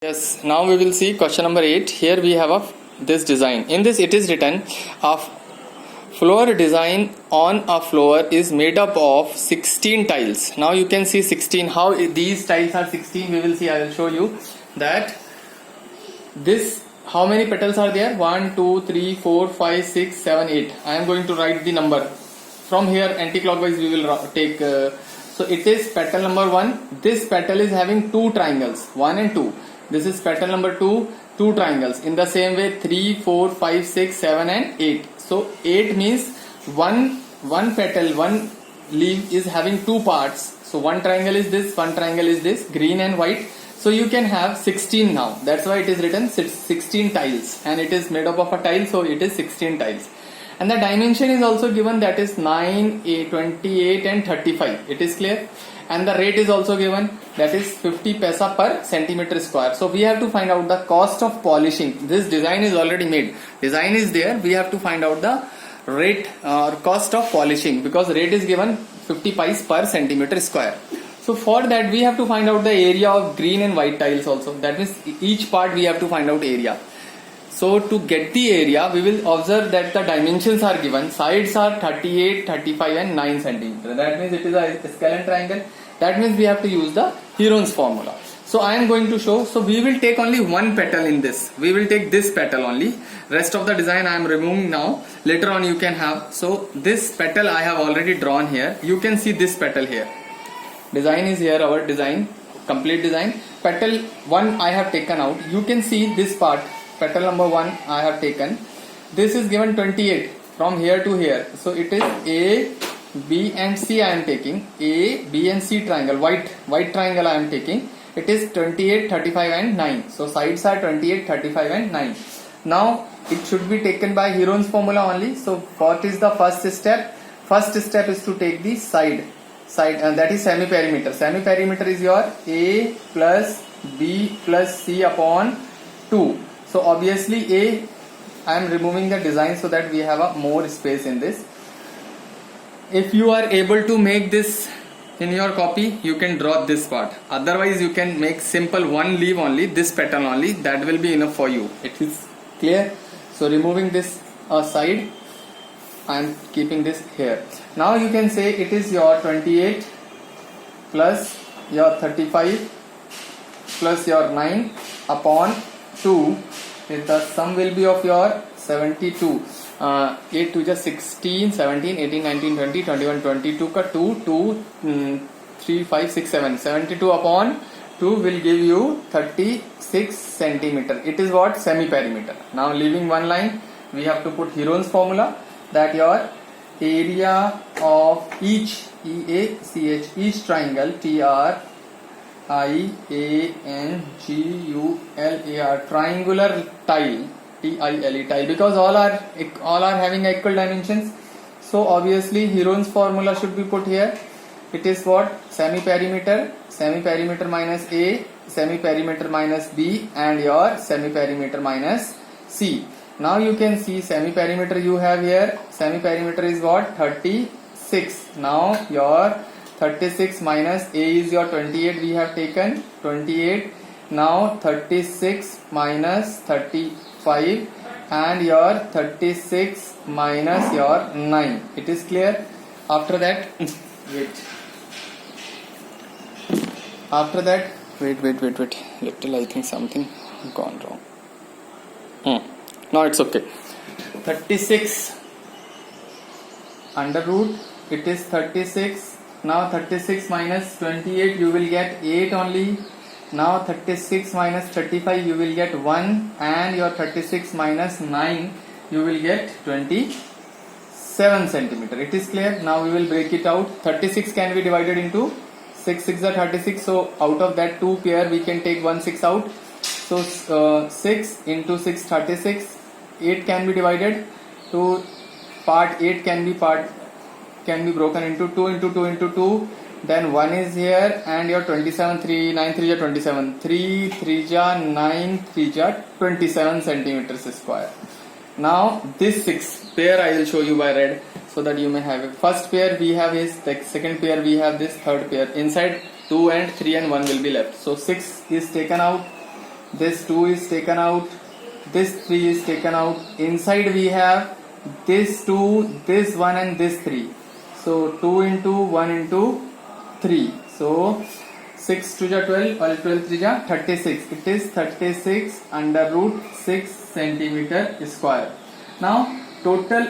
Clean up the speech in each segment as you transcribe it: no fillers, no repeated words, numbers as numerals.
Yes, now we will see question number 8. Here we have this design. In this it is written a floor design on a floor is made up of 16 tiles. Now you can see 16. How these tiles are 16 we will see. I will show you that this how many petals are there. 1, 2, 3, 4, 5, 6, 7, 8. I am going to write the number. From here anti-clockwise we will take so it is petal number 1. This petal is having two triangles, 1 and 2. This is petal number 2, two triangles. In the same way 3, 4, 5, 6, 7 and 8. So 8 means one petal, one leaf is having two parts. So one triangle is this, one triangle is this, green and white. So you can have 16 now. That's why it is written 16 tiles and it is made up of a tile, so it is 16 tiles. And the dimension is also given, that is 9, 28 and 35. It is clear. And the rate is also given, that is 50 paisa per centimeter square. So we have to find out the cost of polishing. This design is already made. Design is there. We have to find out the rate or cost of polishing, because rate is given 50 pice per centimeter square. So for that we have to find out the area of green and white tiles also. That means each part we have to find out area. So to get the area, we will observe that the dimensions are given. Sides are 38, 35 and 9 centimeter. That means it is a scalene triangle. That means we have to use the Heron's formula. So I am going to show. So we will take only one petal in this. We will take this petal only. Rest of the design I am removing now. Later on you can have. So this petal I have already drawn here. You can see this petal here. Design is here, our design, complete design. Petal 1 I have taken out. You can see this part. Petal number 1 I have taken. This is given 28 from here to here. So it is A, B and C I am taking. A, B and C triangle, white triangle I am taking. It is 28, 35 and 9. So sides are 28, 35 and 9. Now it should be taken by Heron's formula only. So what is the first step? First step is to take the side and that is semi-perimeter. Semi-perimeter is your A plus B plus C upon 2. So obviously A, I am removing the design so that we have a more space in this. If you are able to make this in your copy, you can draw this part. Otherwise you can make simple one leaf only, this petal only, that will be enough for you. It is clear. So removing this side, I am keeping this here. Now you can say it is your 28 plus your 35 plus your 9 upon 2. The sum will be of your 72. 8 to just 16, 17, 18, 19, 20, 21, 22 ka 2, 3, 5, 6, 7. 72 upon 2 will give you 36 centimeter. It is what? Semi-perimeter. Now leaving one line, we have to put Heron's formula, that your area of each each triangle triangular triangular tile tile, because all are having equal dimensions. So obviously Heron's formula should be put here. It is what? Semi-perimeter minus A, semi-perimeter minus B and your semi-perimeter minus C. Now you can see semi-perimeter you have here. Semi-perimeter is what? 36. Now your 36 minus A is your 28, we have taken 28. Now 36 minus 35 and your 36 minus your 9. It is clear. After that wait, little I think something gone wrong. Now it's okay. 36 under root, it is 36. Now 36 minus 28 you will get 8 only. Now 36 minus 35 you will get 1 and your 36 minus 9 you will get 27 centimeter. It is clear. Now we will break it out. 36 can be divided into 6 6 are 36. So out of that 2 pair we can take 1 6 out. So 6 into 6 36. 8 can be divided to part 8 can be broken into 2 into 2 into 2. Then 1 is here and your 27 3 9 3 ja 27 3 3 ja 9 3 ja 27 centimeters square. Now this 6 pair I will show you by red so that you may have it. First pair we have is the second pair we have this third pair. Inside 2 and 3 and 1 will be left. So 6 is taken out. this 2 is taken out, this 3 is taken out. Inside we have this 2, this 1 and this 3. So 2 into 1 into 3. So 6 to the 12 or 12 3 ja 36. It is 36 under root 6 centimeter square. Now total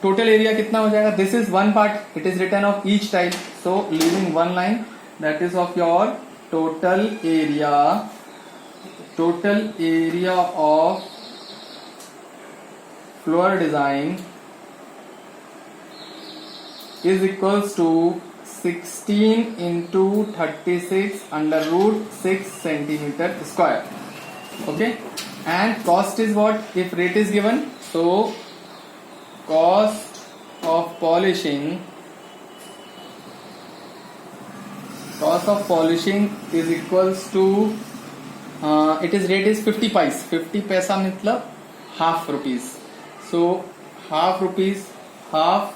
area कितना हो जाएगा? This is one part. It is written of each tile. So leaving one line, that is of your total area. Total area of floor design is equals to 16 into 36 under root 6 centimeter square. Okay, and cost is what? If rate is given, so cost of polishing is equals to it is rate is 50 paise. 50 paisa matlab half rupees. So half rupees, half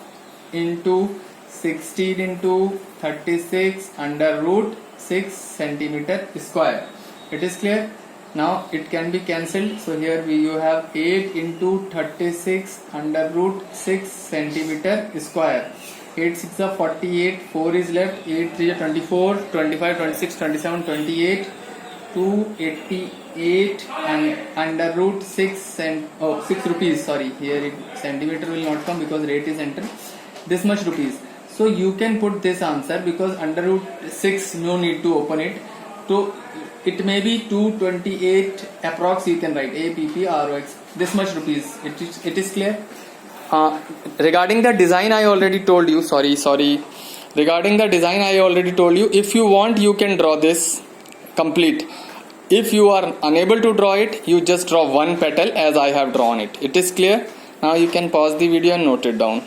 into 16 into 36 under root 6 centimeter square. It is clear? Now it can be cancelled. So here you have 8 into 36 under root 6 centimeter square. 8 6 are 48, 4 is left, 8 3 are 24, 25, 26, 27, 28, 288 and under root 6 rupees. Sorry, here centimeter will not come because rate is entered. This much rupees. So you can put this answer because under root 6 no need to open it. So it may be 228 approx. You can write APPROX. This much rupees. It is clear. Regarding the design, I already told you. Sorry. Regarding the design, I already told you. If you want, you can draw this complete. If you are unable to draw it, you just draw one petal as I have drawn it. It is clear. Now you can pause the video and note it down.